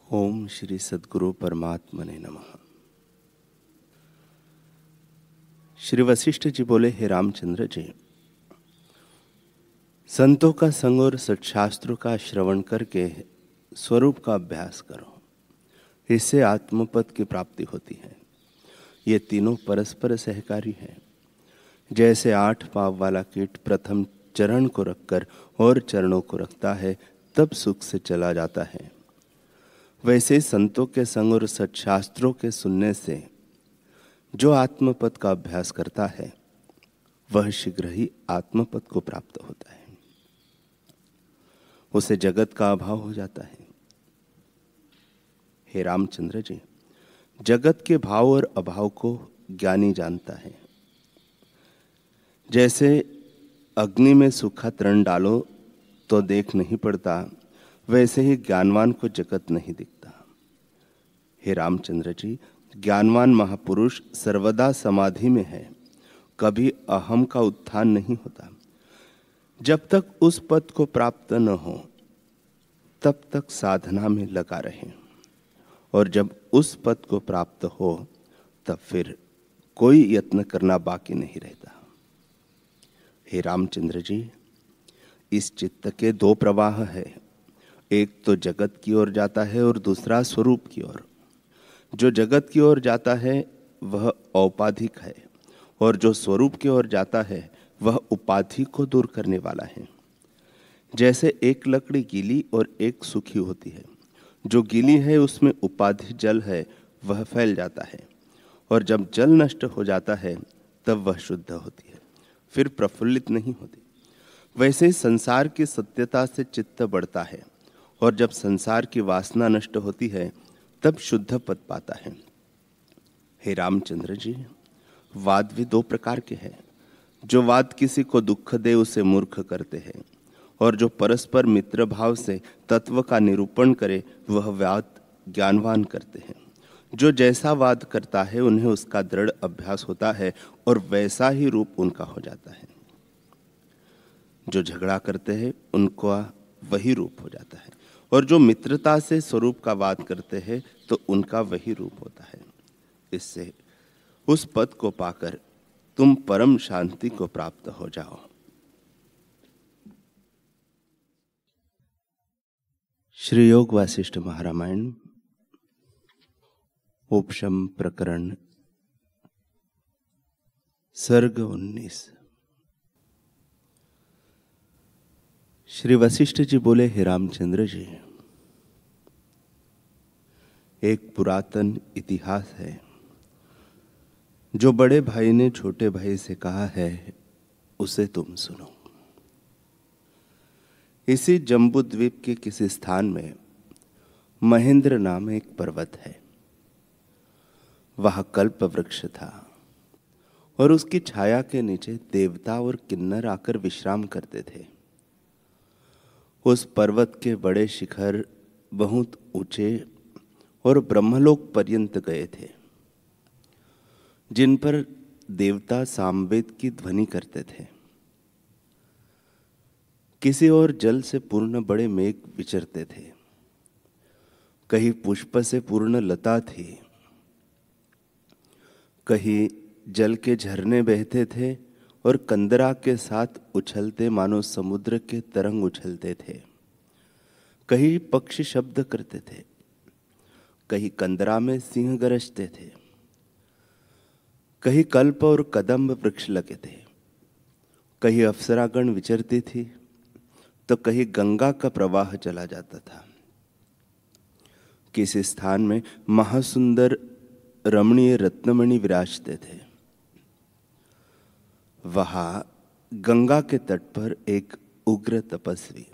ओम श्री सद्गुरु परमात्मने नमः। श्री वशिष्ठ जी बोले, हे रामचंद्र जी, संतों का संग और सत्शास्त्रों का श्रवण करके स्वरूप का अभ्यास करो, इससे आत्मपद की प्राप्ति होती है। ये तीनों परस्पर सहकारी हैं। जैसे 8 पाँव वाला कीट प्रथम चरण को रखकर और चरणों को रखता है, तब सुख से चला जाता है, वैसे संतों के संग और सत्शास्त्रों के सुनने से जो आत्मपद का अभ्यास करता है, वह शीघ्र ही आत्मपद को प्राप्त होता है। उसे जगत का अभाव हो जाता है। हे रामचंद्र जी, जगत के भाव और अभाव को ज्ञानी जानता है। जैसे अग्नि में सूखा तृण डालो तो देख नहीं पड़ता, वैसे ही ज्ञानवान को जगत नहीं दिखता। हे रामचंद्र जी, ज्ञानवान महापुरुष सर्वदा समाधि में है, कभी अहम का उत्थान नहीं होता। जब तक उस पद को प्राप्त न हो, तब तक साधना में लगा रहे, और जब उस पद को प्राप्त हो, तब फिर कोई यत्न करना बाकी नहीं रहता। हे रामचंद्र जी, इस चित्त के 2 प्रवाह है, एक तो जगत की ओर जाता है और दूसरा स्वरूप की ओर। जो जगत की ओर जाता है वह औपाधिक है, और जो स्वरूप की ओर जाता है वह उपाधि को दूर करने वाला है। जैसे एक लकड़ी गीली और एक सूखी होती है, जो गीली है उसमें उपाधि जल है, वह फैल जाता है, और जब जल नष्ट हो जाता है तब वह शुद्ध होती है, फिर प्रफुल्लित नहीं होती। वैसे ही संसार की सत्यता से चित्त बढ़ता है, और जब संसार की वासना नष्ट होती है तब शुद्ध पद पाता है। हे रामचंद्र जी, वाद भी 2 प्रकार के हैं। जो वाद किसी को दुख दे उसे मूर्ख करते हैं, और जो परस्पर मित्र भाव से तत्व का निरूपण करे वह वाद ज्ञानवान करते हैं। जो जैसा वाद करता है उन्हें उसका दृढ़ अभ्यास होता है, और वैसा ही रूप उनका हो जाता है। जो झगड़ा करते हैं उनका वही रूप हो जाता है, और जो मित्रता से स्वरूप का वाद करते हैं तो उनका वही रूप होता है। इससे उस पद को पाकर तुम परम शांति को प्राप्त हो जाओ। श्री योग वासिष्ठ महारामायण उपशम प्रकरण सर्ग 19। श्री वशिष्ठ जी बोले, हे रामचंद्र जी, एक पुरातन इतिहास है जो बड़े भाई ने छोटे भाई से कहा है, उसे तुम सुनो। इसी जम्बू द्वीप के किसी स्थान में महेंद्र नाम एक पर्वत है। वह कल्प वृक्ष था, और उसकी छाया के नीचे देवता और किन्नर आकर विश्राम करते थे। उस पर्वत के बड़े शिखर बहुत ऊंचे और ब्रह्मलोक पर्यंत गए थे, जिन पर देवता सामवेद की ध्वनि करते थे। किसी और जल से पूर्ण बड़े मेघ विचरते थे, कहीं पुष्प से पूर्ण लता थी, कहीं जल के झरने बहते थे और कंदरा के साथ उछलते मानो समुद्र के तरंग उछलते थे। कहीं पक्षी शब्द करते थे, कहीं कंदरा में सिंह गरजते थे, कहीं कल्प और कदम्ब वृक्ष लगे थे, कहीं अप्सरागण विचरती थी, तो कहीं गंगा का प्रवाह चला जाता था। किसी स्थान में महासुंदर रमणीय रत्नमणि विराजते थे। वहां गंगा के तट पर एक उग्र तपस्वी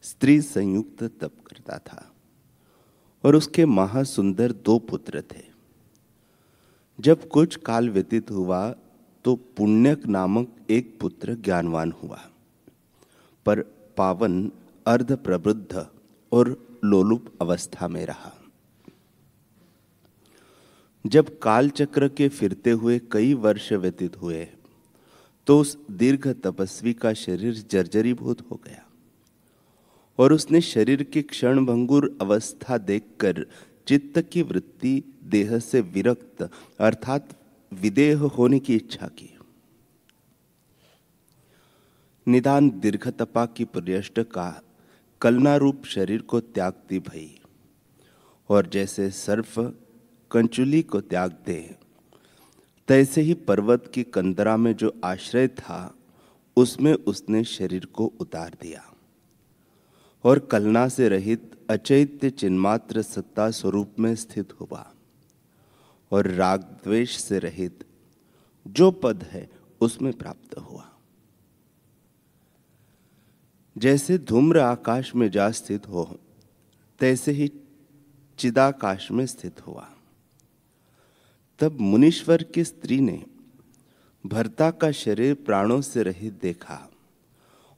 स्त्री संयुक्त तप करता था, और उसके महासुंदर 2 पुत्र थे। जब कुछ काल व्यतीत हुआ तो पुण्यक नामक एक पुत्र ज्ञानवान हुआ, पर पावन अर्ध प्रवृद्ध और लोलुप अवस्था में रहा। जब काल चक्र के फिरते हुए कई वर्ष व्यतीत हुए तो उस दीर्घ तपस्वी का शरीर जर्जरीभूत हो गया, और उसने शरीर की क्षणभंगुर अवस्था देखकर चित्त की वृत्ति देह से विरक्त अर्थात विदेह होने की इच्छा की। निदान दीर्घ तपा की पर्यष्ट का कलना रूप शरीर को त्यागती भई, और जैसे सर्प कंचुली को त्याग दे, तैसे ही पर्वत की कंदरा में जो आश्रय था उसमें उसने शरीर को उतार दिया और कलना से रहित अचैत्य चिन्मात्र सत्ता स्वरूप में स्थित हुआ, और राग द्वेष से रहित जो पद है उसमें प्राप्त हुआ। जैसे धूम्र आकाश में जा स्थित हो, तैसे ही चिदाकाश में स्थित हुआ। तब मुनीश्वर की स्त्री ने भर्ता का शरीर प्राणों से रहित देखा,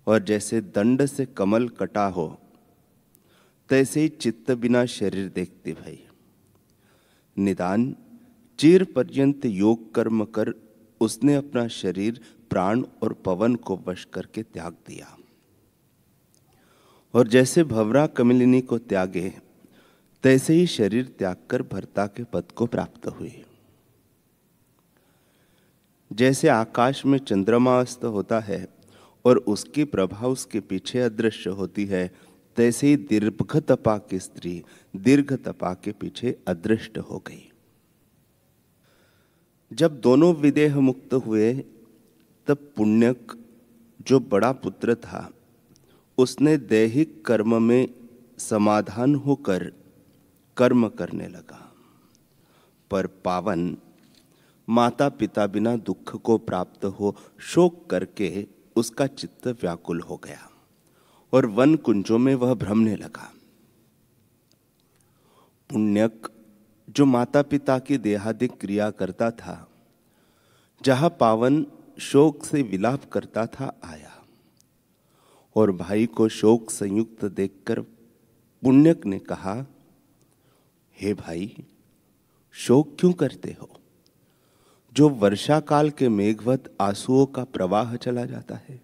और जैसे दंड से कमल कटा हो, तैसे ही चित्त बिना शरीर देखती भई। निदान चिर पर्यंत योग कर्म कर उसने अपना शरीर प्राण और पवन को वश करके त्याग दिया, और जैसे भवरा कमलिनी को त्यागे, तैसे ही शरीर त्याग कर भर्ता के पद को प्राप्त हुई। जैसे आकाश में चंद्रमा अस्त होता है और उसकी प्रभा उसके पीछे अदृश्य होती है, तैसे ही दीर्घ तपा की स्त्री दीर्घ तपा के पीछे अदृष्ट हो गई। जब दोनों विदेह मुक्त हुए, तब पुण्यक जो बड़ा पुत्र था, उसने दैहिक कर्म में समाधान होकर कर्म करने लगा, पर पावन माता पिता बिना दुख को प्राप्त हो शोक करके उसका चित्त व्याकुल हो गया, और वन कुंजों में वह भ्रमने लगा। पुण्यक जो माता पिता की देहादिक क्रिया करता था, जहां पावन शोक से विलाप करता था, आया, और भाई को शोक संयुक्त देखकर पुण्यक ने कहा, हे भाई, शोक क्यों करते हो? जो वर्षा काल के मेघवत आंसुओं का प्रवाह चला जाता है।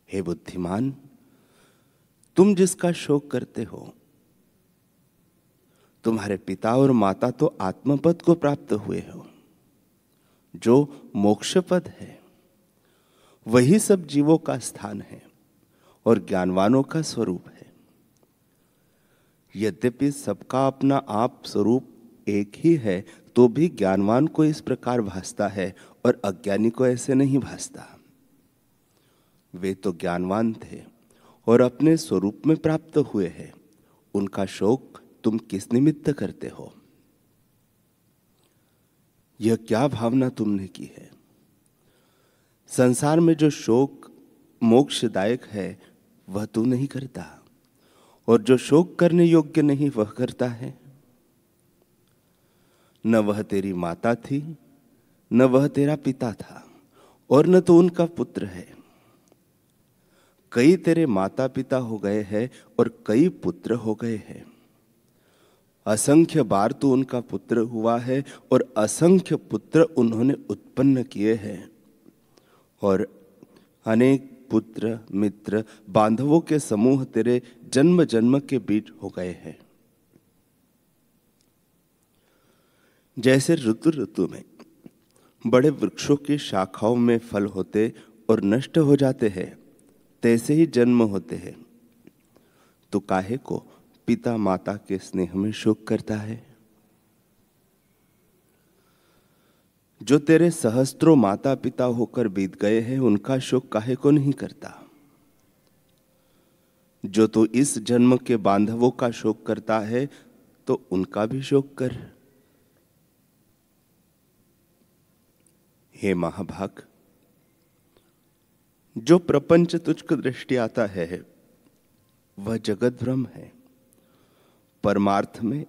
हे बुद्धिमान, तुम जिसका शोक करते हो, तुम्हारे पिता और माता तो आत्मपद को प्राप्त हुए हो, जो मोक्षपद है। वही सब जीवों का स्थान है और ज्ञानवानों का स्वरूप है। यद्यपि सबका अपना आप स्वरूप एक ही है, तो भी ज्ञानवान को इस प्रकार भासता है और अज्ञानी को ऐसे नहीं भासता। वे तो ज्ञानवान थे और अपने स्वरूप में प्राप्त हुए हैं, उनका शोक तुम किस निमित्त करते हो? यह क्या भावना तुमने की है? संसार में जो शोक मोक्षदायक है वह तू नहीं करता, और जो शोक करने योग्य नहीं वह करता है। न वह तेरी माता थी, न वह तेरा पिता था, और न तो उनका पुत्र है। कई तेरे माता पिता हो गए हैं और कई पुत्र हो गए हैं। असंख्य बार तो उनका पुत्र हुआ है और असंख्य पुत्र उन्होंने उत्पन्न किए हैं, और अनेक पुत्र मित्र बांधवों के समूह तेरे जन्म जन्म के बीच हो गए हैं। जैसे ऋतु ऋतु में बड़े वृक्षों की शाखाओं में फल होते और नष्ट हो जाते हैं, तैसे ही जन्म होते हैं। तो काहे को पिता माता के स्नेह में शोक करता है? जो तेरे सहस्त्रों माता पिता होकर बीत गए हैं, उनका शोक काहे को नहीं करता? जो तू इस जन्म के बांधवों का शोक करता है, तो उनका भी शोक कर। हे महाभाग, जो प्रपंच तुझको दृष्टि आता है वह जगत भ्रम है। परमार्थ में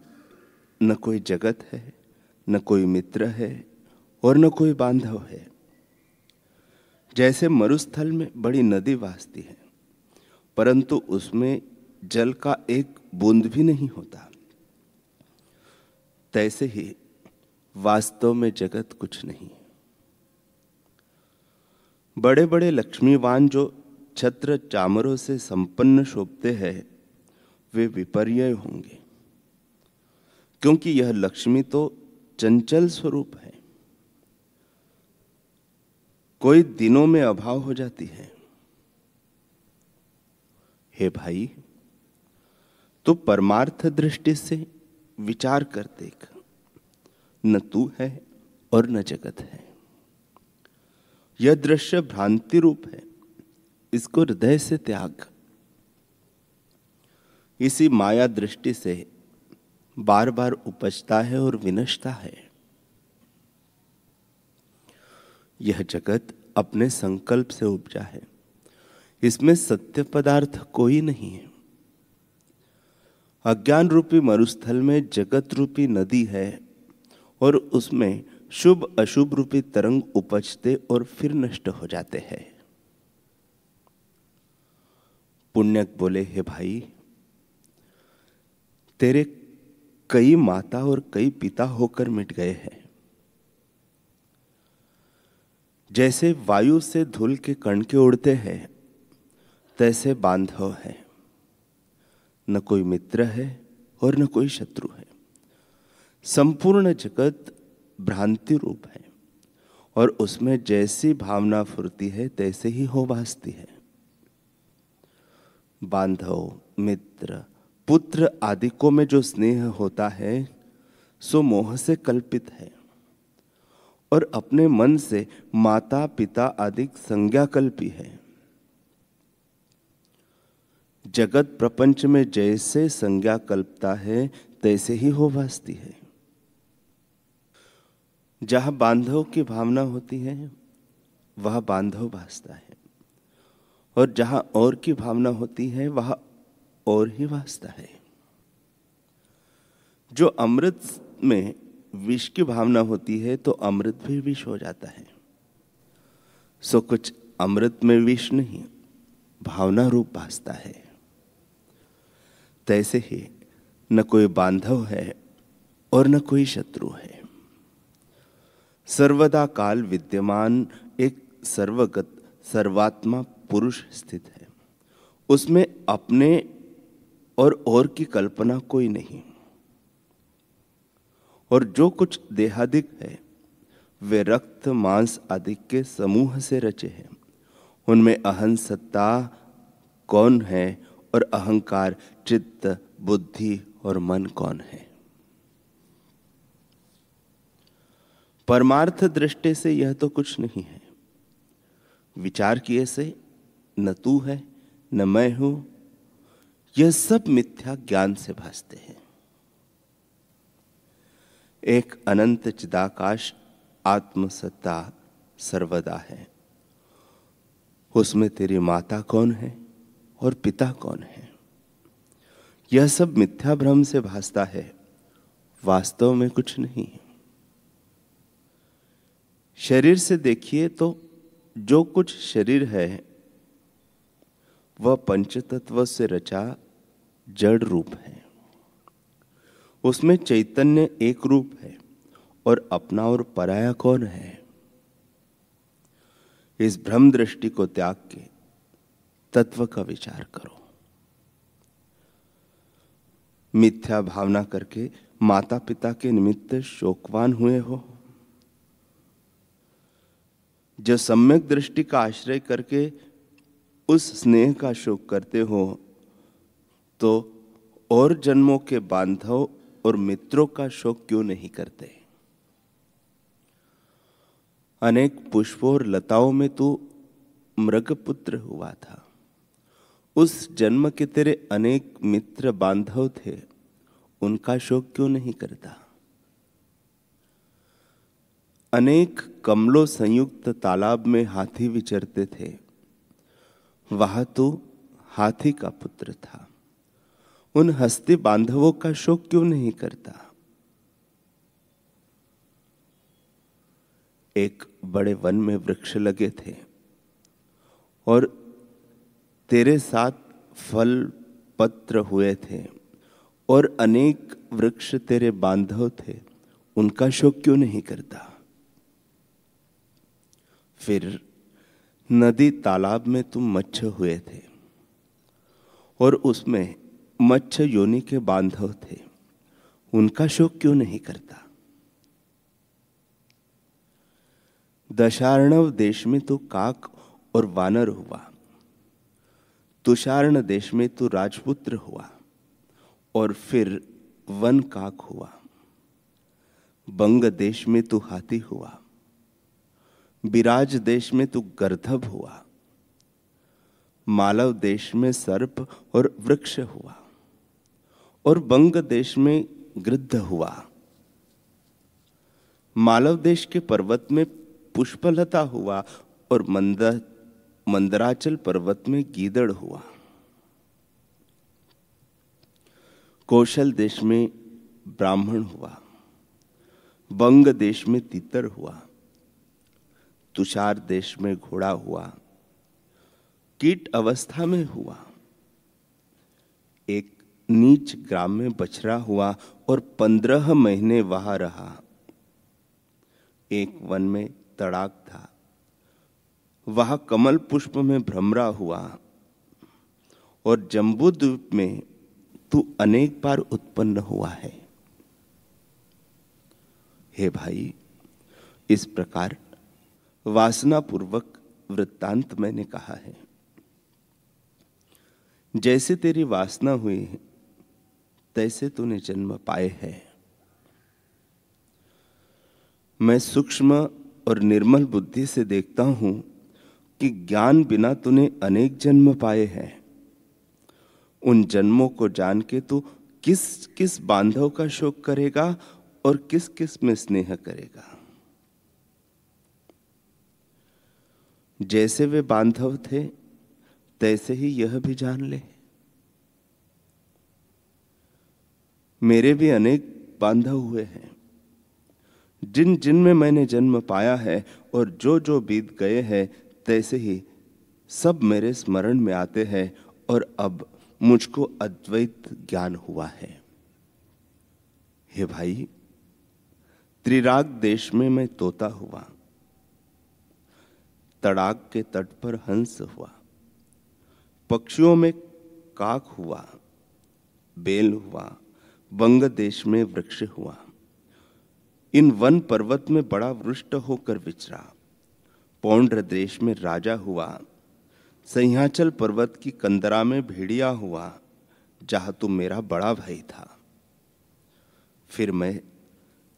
न कोई जगत है, न कोई मित्र है और न कोई बांधव है। जैसे मरुस्थल में बड़ी नदी वासती है, परंतु उसमें जल का एक बूंद भी नहीं होता, तैसे ही वास्तव में जगत कुछ नहीं। बड़े बड़े लक्ष्मीवान जो छत्र चामरों से संपन्न शोभते हैं वे विपर्य होंगे, क्योंकि यह लक्ष्मी तो चंचल स्वरूप है, कोई दिनों में अभाव हो जाती है। हे भाई, तो परमार्थ दृष्टि से विचार कर देख, न तू है और न जगत है। यह दृश्य भ्रांति रूप है, इसको हृदय से त्याग। इसी माया दृष्टि से बार बार उपजता है और विनष्टा है। यह जगत अपने संकल्प से उपजा है, इसमें सत्य पदार्थ कोई नहीं है। अज्ञान रूपी मरुस्थल में जगत रूपी नदी है और उसमें शुभ अशुभ रूपी तरंग उपजते और फिर नष्ट हो जाते हैं। पुण्यक बोले, हे भाई, तेरे कई माता और कई पिता होकर मिट गए हैं। जैसे वायु से धूल के कण के उड़ते हैं, तैसे बांधव है। न कोई मित्र है और न कोई शत्रु है। संपूर्ण जगत भ्रांति रूप है और उसमें जैसी भावना फुरती है तैसे ही हो भासती है। बांधव, मित्र, पुत्र आदि को में जो स्नेह होता है सो मोह से कल्पित है और अपने मन से माता पिता आदि संज्ञा कल्पी है। जगत प्रपंच में जैसे संज्ञा कल्पता है तैसे ही हो भासती है। जहां बांधव की भावना होती है वह बांधव भासता है और जहां और की भावना होती है वह और ही भासता है। जो अमृत में विष की भावना होती है तो अमृत भी विष हो जाता है। सो कुछ अमृत में विष नहीं, भावना रूप भासता है। तैसे ही न कोई बांधव है और न कोई शत्रु है। सर्वदा काल विद्यमान एक सर्वगत सर्वात्मा पुरुष स्थित है। उसमें अपने और की कल्पना कोई नहीं। और जो कुछ देहादिक है वे रक्त मांस आदि के समूह से रचे हैं। उनमें अहं सत्ता कौन है और अहंकार, चित्त, बुद्धि और मन कौन है? परमार्थ दृष्टि से यह तो कुछ नहीं है। विचार किए से न तू है न मैं हूं, यह सब मिथ्या ज्ञान से भासते हैं। एक अनंत चिदाकाश आत्मसत्ता सर्वदा है। उसमें तेरी माता कौन है और पिता कौन है? यह सब मिथ्या भ्रम से भासता है, वास्तव में कुछ नहीं। शरीर से देखिए तो जो कुछ शरीर है वह पंचतत्व से रचा जड़ रूप है। उसमें चैतन्य एक रूप है और अपना और पराया कौन है? इस भ्रम दृष्टि को त्याग के तत्व का विचार करो। मिथ्या भावना करके माता पिता के निमित्त शोकवान हुए हो। जो सम्यक दृष्टि का आश्रय करके उस स्नेह का शोक करते हो तो और जन्मों के बांधव और मित्रों का शोक क्यों नहीं करते? अनेक पुष्पों और लताओं में तू मृगपुत्र हुआ था। उस जन्म के तेरे अनेक मित्र बांधव थे, उनका शोक क्यों नहीं करता? अनेक कमलों संयुक्त तालाब में हाथी विचरते थे, वहां तू हाथी का पुत्र था। उन हस्ती बांधवों का शोक क्यों नहीं करता? एक बड़े वन में वृक्ष लगे थे और तेरे साथ फल पत्र हुए थे और अनेक वृक्ष तेरे बांधव थे, उनका शोक क्यों नहीं करता? फिर नदी तालाब में तुम मत्स्य हुए थे और उसमें मत्स्य योनि के बांधव थे, उनका शोक क्यों नहीं करता? दशार्णव देश में तो काक और वानर हुआ, तुषार्ण देश में तो राजपुत्र हुआ और फिर वन काक हुआ, बंग देश में तो हाथी हुआ, बिराज देश में तो गर्दभ हुआ, मालव देश में सर्प और वृक्ष हुआ और बंग देश में गृद्ध हुआ, मालव देश के पर्वत में पुष्पलता हुआ और मंदराचल पर्वत में गीदड़ हुआ, कौशल देश में ब्राह्मण हुआ, बंग देश में तीतर हुआ, तुषार देश में घोड़ा हुआ, कीट अवस्था में हुआ, एक नीच ग्राम में बछड़ा हुआ और 15 महीने वहां रहा, एक वन में तड़ाक था, वहां कमल पुष्प में भ्रमरा हुआ और जम्बूद्वीप में तू अनेक बार उत्पन्न हुआ है। हे भाई, इस प्रकार वासना पूर्वक वृत्तांत मैंने कहा है। जैसे तेरी वासना हुई तैसे तूने जन्म पाए हैं। मैं सूक्ष्म और निर्मल बुद्धि से देखता हूं कि ज्ञान बिना तूने अनेक जन्म पाए हैं। उन जन्मों को जान के तू किस किस बांधव का शोक करेगा और किस किस में स्नेह करेगा। जैसे वे बांधव थे तैसे ही यह भी जान ले। मेरे भी अनेक बांधव हुए हैं, जिन जिन में मैंने जन्म पाया है और जो जो बीत गए हैं तैसे ही सब मेरे स्मरण में आते हैं और अब मुझको अद्वैत ज्ञान हुआ है। हे भाई, त्रिराग देश में मैं तोता हुआ, तड़ाक के तट पर हंस हुआ, पक्षियों में काक हुआ, बेल हुआ, बंग देश में वृक्ष हुआ, इन वन पर्वत में बड़ा वृष्ट होकर विचरा, पौंड्र देश में राजा हुआ, सह्याचल पर्वत की कंदरा में भेड़िया हुआ, जहां तू मेरा बड़ा भाई था। फिर मैं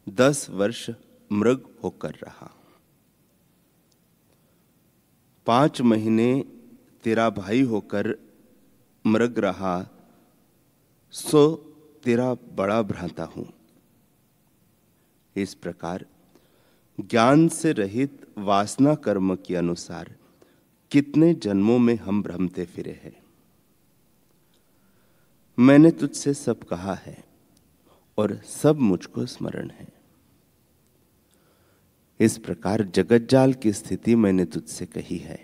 10 वर्ष मृग होकर रहा, 5 महीने तेरा भाई होकर मृग रहा, सो तेरा बड़ा भ्राता हूं। इस प्रकार ज्ञान से रहित वासना कर्म के अनुसार कितने जन्मों में हम भ्रमते फिरे हैं। मैंने तुझसे सब कहा है और सब मुझको स्मरण है। इस प्रकार जगत जाल की स्थिति मैंने तुझसे कही है।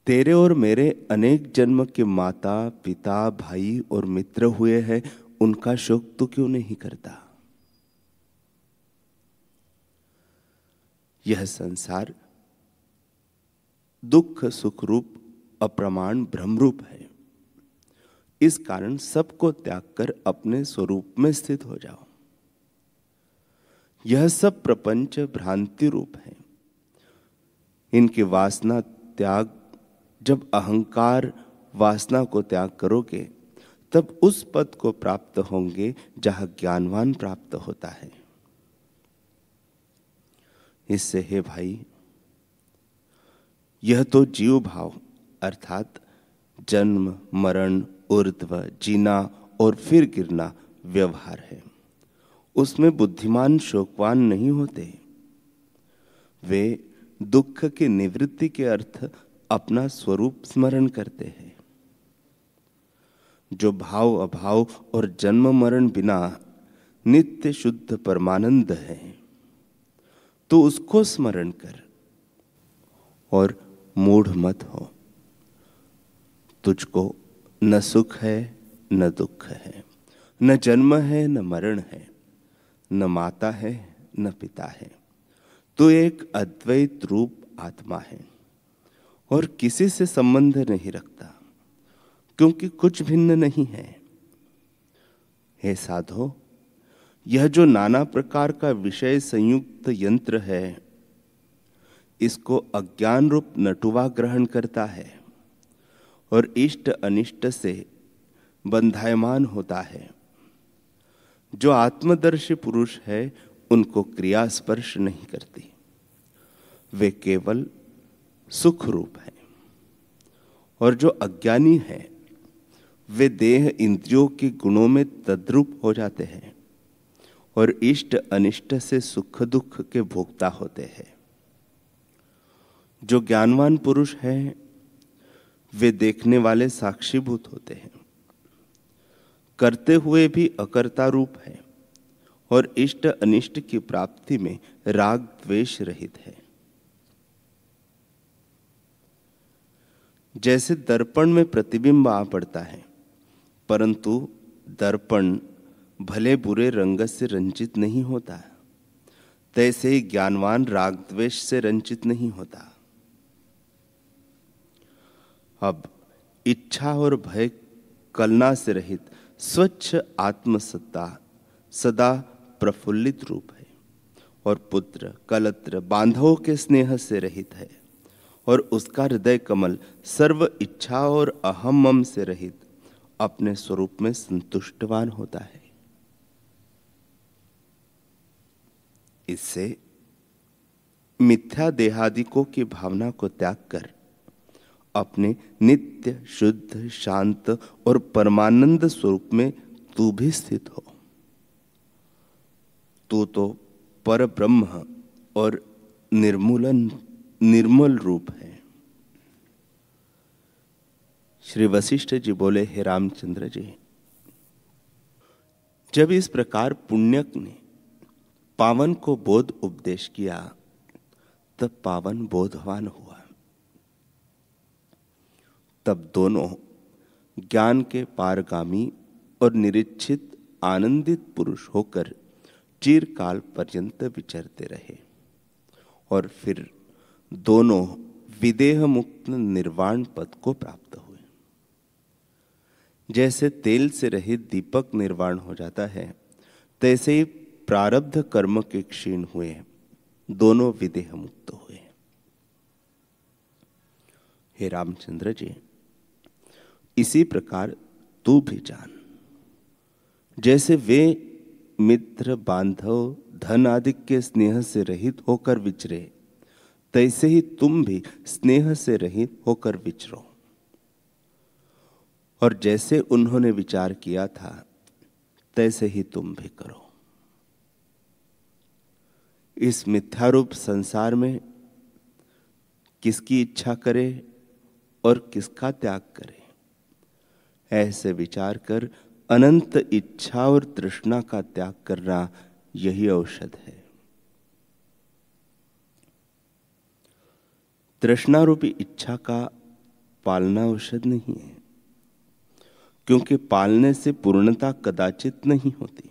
तेरे और मेरे अनेक जन्म के माता पिता भाई और मित्र हुए हैं, उनका शोक तू क्यों नहीं करता? यह संसार दुख सुख रूप अप्रमाण भ्रम रूप है। इस कारण सबको त्याग कर अपने स्वरूप में स्थित हो जाओ। यह सब प्रपंच भ्रांति रूप है। इनकी वासना त्याग, जब अहंकार वासना को त्याग करोगे तब उस पद को प्राप्त होंगे जहां ज्ञानवान प्राप्त होता है। इससे हे भाई, यह तो जीव भाव अर्थात जन्म मरण ऊर्ध्व जीना और फिर गिरना व्यवहार है। उसमें बुद्धिमान शोकवान नहीं होते। वे दुख की निवृत्ति के अर्थ अपना स्वरूप स्मरण करते हैं। जो भाव अभाव और जन्म मरण बिना नित्य शुद्ध परमानंद है, तो उसको स्मरण कर और मूढ़ मत हो। तुझको न सुख है न दुख है, न जन्म है न मरण है, न माता है न पिता है। तू एक अद्वैत रूप आत्मा है और किसी से संबंध नहीं रखता, क्योंकि कुछ भिन्न नहीं है। हे साधो, यह जो नाना प्रकार का विषय संयुक्त यंत्र है, इसको अज्ञान रूप नटुवा ग्रहण करता है और इष्ट अनिष्ट से बंधायमान होता है। जो आत्मदर्शी पुरुष है, उनको क्रिया स्पर्श नहीं करती, वे केवल सुख रूप है। और जो अज्ञानी है, वे देह इंद्रियों के गुणों में तद्रूप हो जाते हैं और इष्ट अनिष्ट से सुख दुख के भोक्ता होते हैं। जो ज्ञानवान पुरुष है, वे देखने वाले साक्षीभूत होते हैं, करते हुए भी अकर्ता रूप है और इष्ट अनिष्ट की प्राप्ति में राग द्वेष रहित है। जैसे दर्पण में प्रतिबिंब आ पड़ता है, परंतु दर्पण भले बुरे रंग से रंजित नहीं होता, तैसे ही ज्ञानवान राग द्वेष से रंजित नहीं होता। अब इच्छा और भय कलना से रहित स्वच्छ आत्मसत्ता सदा प्रफुल्लित रूप है और पुत्र कलत्र बांधवों के स्नेह से रहित है और उसका हृदय कमल सर्व इच्छा और अहम मम से रहित अपने स्वरूप में संतुष्टवान होता है। इससे मिथ्या देहादिकों की भावना को त्याग कर अपने नित्य शुद्ध शांत और परमानंद स्वरूप में तू भी स्थित हो। तू तो पर ब्रह्म और निर्मल रूप है। श्री वशिष्ठ जी बोले, हे रामचंद्र जी, जब इस प्रकार पुण्यक ने पावन को बोध उपदेश किया, तब पावन बोधवान हुआ। तब दोनों ज्ञान के पारगामी और निरीक्षित आनंदित पुरुष होकर चिरकाल पर्यंत विचरते रहे और फिर दोनों विदेह मुक्त निर्वाण पद को प्राप्त हुए। जैसे तेल से रहित दीपक निर्वाण हो जाता है, तैसे ही प्रारब्ध कर्म के क्षीण हुए दोनों विदेह मुक्त हुए। हे रामचंद्र जी, इसी प्रकार तू भी जान। जैसे वे मित्र बांधव धन आदि के स्नेह से रहित होकर विचरे, तैसे ही तुम भी स्नेह से रहित होकर विचरो। और जैसे उन्होंने विचार किया था, तैसे ही तुम भी करो। इस मिथ्यारूप संसार में किसकी इच्छा करे और किसका त्याग करे, ऐसे विचार कर अनंत इच्छा और तृष्णा का त्याग करना यही औषध है। तृष्णा रूपी इच्छा का पालना औषध नहीं है, क्योंकि पालने से पूर्णता कदाचित नहीं होती।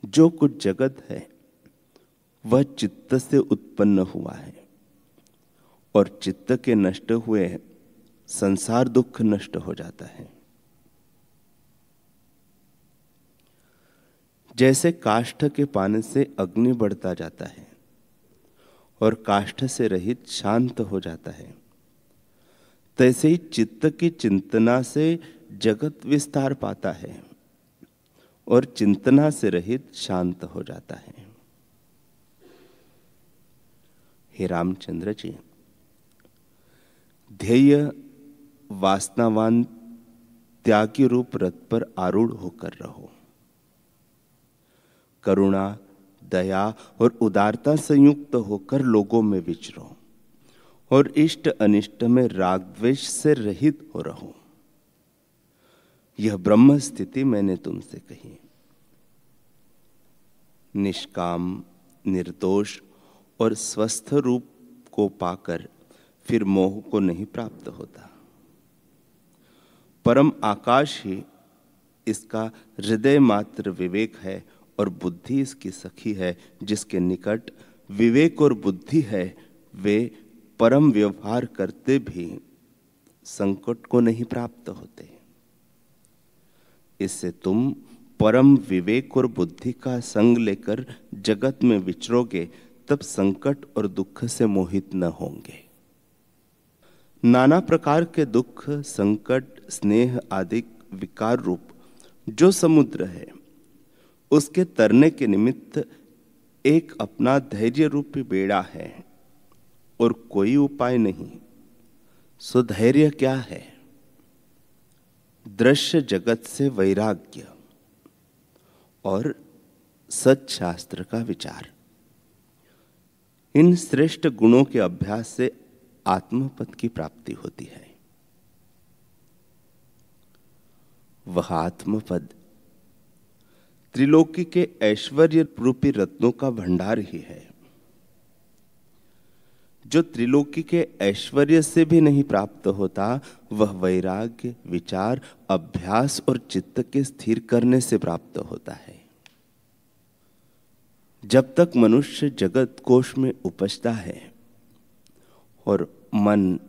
जो कुछ जगत है वह चित्त से उत्पन्न हुआ है और चित्त के नष्ट हुए संसार दुख नष्ट हो जाता है। जैसे काष्ठ के पानी से अग्नि बढ़ता जाता है और काष्ठ से रहित शांत हो जाता है, तैसे ही चित्त की चिंतना से जगत विस्तार पाता है और चिंतना से रहित शांत हो जाता है। हे रामचंद्र जी, ध्येय वासनावान त्यागी रूप रथ पर आरूढ़ होकर रहो। करुणा, दया और उदारता संयुक्त होकर लोगों में विचरो और इष्ट अनिष्ट में राग द्वेष से रहित हो रहो। यह ब्रह्म स्थिति मैंने तुमसे कही। निष्काम, निर्दोष और स्वस्थ रूप को पाकर फिर मोह को नहीं प्राप्त होता। परम आकाश ही इसका हृदय मात्र विवेक है और बुद्धि इसकी सखी है, जिसके निकट विवेक और बुद्धि है वे परम व्यवहार करते भी संकट को नहीं प्राप्त होते। इससे तुम परम विवेक और बुद्धि का संग लेकर जगत में विचरोगे, तब संकट और दुख से मोहित न होंगे। नाना प्रकार के दुख, संकट, स्नेह आदि विकार रूप जो समुद्र है, उसके तरने के निमित्त एक अपना धैर्य रूपी बेड़ा है और कोई उपाय नहीं। सो धैर्य क्या है? दृश्य जगत से वैराग्य और सच्शास्त्र का विचार। इन श्रेष्ठ गुणों के अभ्यास से आत्मपद की प्राप्ति होती है। वह आत्मपद त्रिलोकी के ऐश्वर्य रूपी रत्नों का भंडार ही है, जो त्रिलोकी के ऐश्वर्य से भी नहीं प्राप्त होता। वह वैराग्य, विचार, अभ्यास और चित्त के स्थिर करने से प्राप्त होता है। जब तक मनुष्य जगत कोश में उपजता है और मन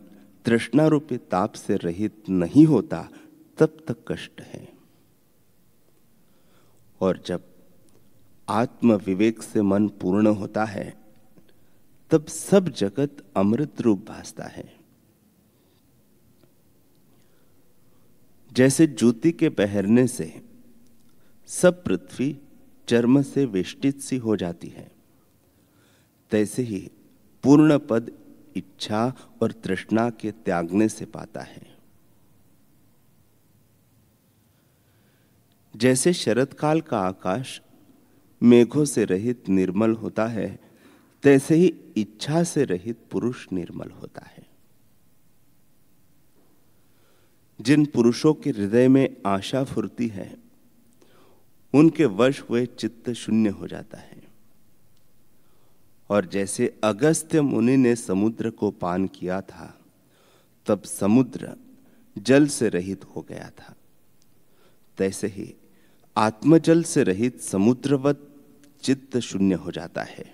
तृष्णा रूपी ताप से रहित नहीं होता, तब तक कष्ट है। और जब आत्म विवेक से मन पूर्ण होता है, तब सब जगत अमृत रूप भासता है। जैसे जूती के पहनने से सब पृथ्वी चर्म से वेष्टित सी हो जाती है, तैसे ही पूर्ण पद इच्छा और तृष्णा के त्यागने से पाता है। जैसे शरद काल का आकाश मेघों से रहित निर्मल होता है, तैसे ही इच्छा से रहित पुरुष निर्मल होता है। जिन पुरुषों के हृदय में आशा फुरती है, उनके वश हुए चित्त शून्य हो जाता है। और जैसे अगस्त्य मुनि ने समुद्र को पान किया था, तब समुद्र जल से रहित हो गया था, तैसे ही आत्मजल से रहित समुद्रवत चित्त शून्य हो जाता है।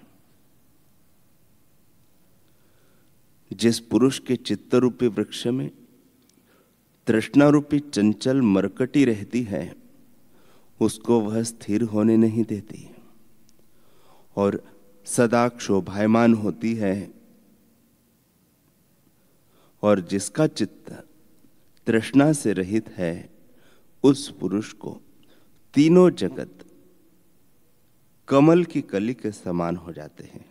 जिस पुरुष के चित्त रूपी वृक्ष में तृष्णा रूपी चंचल मरकटी रहती है, उसको वह स्थिर होने नहीं देती और सदा क्षोभायमान होती है। और जिसका चित्त तृष्णा से रहित है, उस पुरुष को तीनों जगत कमल की कली के समान हो जाते हैं।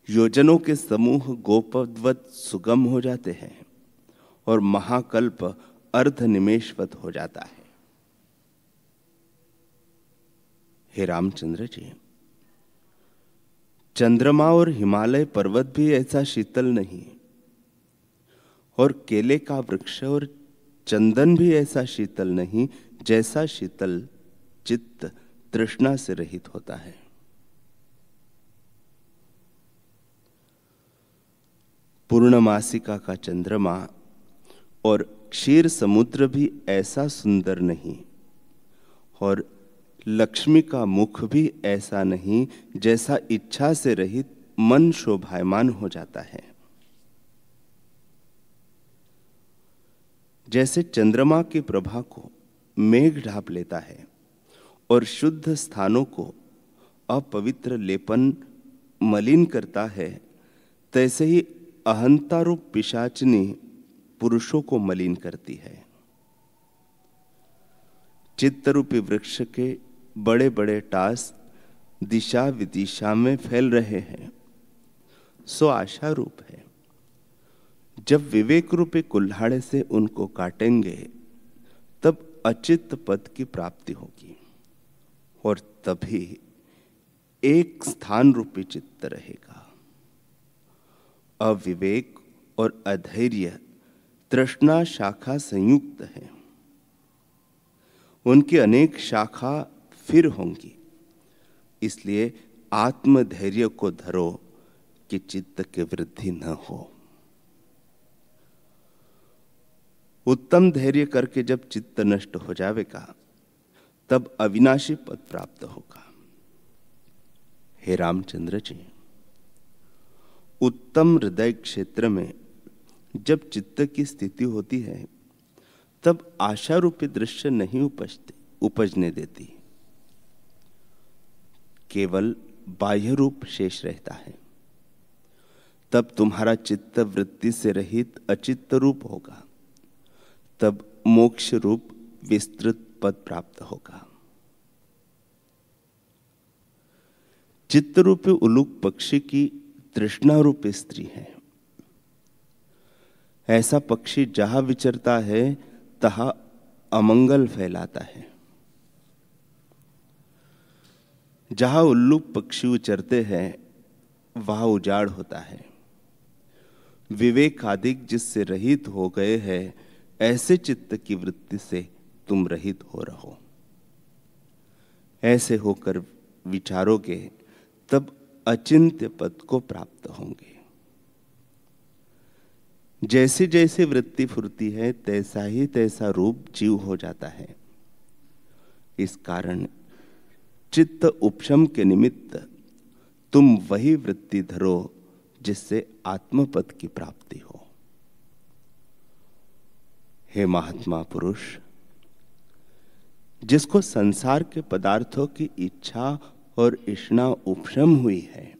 योजनों के समूह गोपवत सुगम हो जाते हैं और महाकल्प अर्ध निमेषवत हो जाता है। हे रामचंद्र जी, चंद्रमा और हिमालय पर्वत भी ऐसा शीतल नहीं, और केले का वृक्ष और चंदन भी ऐसा शीतल नहीं, जैसा शीतल चित्त तृष्णा से रहित होता है। पूर्णमासिका का चंद्रमा और क्षीर समुद्र भी ऐसा सुंदर नहीं, और लक्ष्मी का मुख भी ऐसा नहीं, जैसा इच्छा से रहित मन शोभायमान हो जाता है। जैसे चंद्रमा की प्रभा को मेघ ढांप लेता है और शुद्ध स्थानों को अपवित्र लेपन मलिन करता है, तैसे ही अहंता रूप पिशाचिनी पुरुषों को मलिन करती है। चित्त रूपी वृक्ष के बड़े बड़े टास दिशा विदिशा में फैल रहे हैं, सो आशा रूप है। जब विवेक रूपी कुल्हाड़े से उनको काटेंगे, तब अचित पद की प्राप्ति होगी, और तभी एक स्थान रूपी चित्त रहेगा। अविवेक और अधैर्य तृष्णा शाखा संयुक्त है, उनकी अनेक शाखा फिर होंगी। इसलिए आत्मधैर्य को धरो कि चित्त की वृद्धि न हो। उत्तम धैर्य करके जब चित्त नष्ट हो जाएगा, तब अविनाशी पद प्राप्त होगा। हे रामचंद्र जी, उत्तम हृदय क्षेत्र में जब चित्त की स्थिति होती है तब आशा रूपी दृश्य नहीं उपजने देती, केवल बाह्य रूप शेष रहता है। तब तुम्हारा चित्त वृत्ति से रहित अचित्त रूप होगा, तब मोक्ष रूप विस्तृत पद प्राप्त होगा। चित्त रूपी उलूक पक्षी की तृष्णा रूपी स्त्री है। ऐसा पक्षी जहां विचरता है तहां अमंगल फैलाता है। जहां उल्लूक पक्षी उचरते हैं वहां उजाड़ होता है। विवेक आदि जिससे रहित हो गए हैं, ऐसे चित्त की वृत्ति से तुम रहित हो रहो। ऐसे होकर विचारोगे तब अचिंत्य पद को प्राप्त होंगे। जैसी जैसी वृत्ति फुरती है तैसा ही तैसा रूप जीव हो जाता है। इस कारण चित्त उपशम के निमित्त तुम वही वृत्ति धरो जिससे आत्मपद की प्राप्ति हो। हे महात्मा पुरुष, जिसको संसार के पदार्थों की इच्छा और इष्णा उपशम हुई है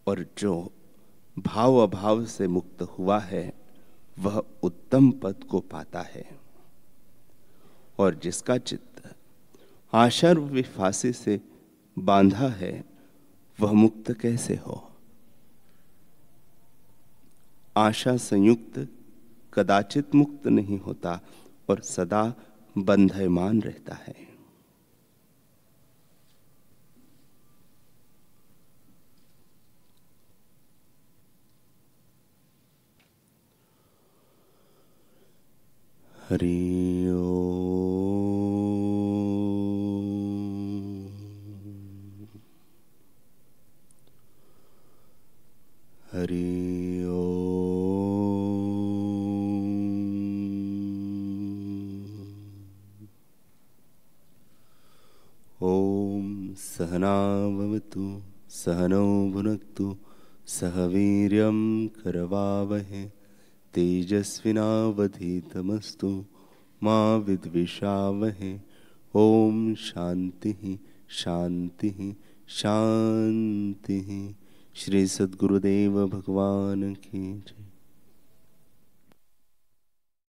और जो भाव अभाव से मुक्त हुआ है, वह उत्तम पद को पाता है। और जिसका चित्त आशा रूपी फांसी से बांधा है, वह मुक्त कैसे हो? आशा संयुक्त कदाचित मुक्त नहीं होता और सदा बंधयमान रहता है। हरि ओम। हरि ओम। ओम सहना भवतु सहनौ भुनक्तु सह वीर्यं करवावहे तेजस्विनावधीतमस्तु मा विद्विषावहे। ओम शांति शांति शांति। श्री सद्गुरुदेव भगवान की जय।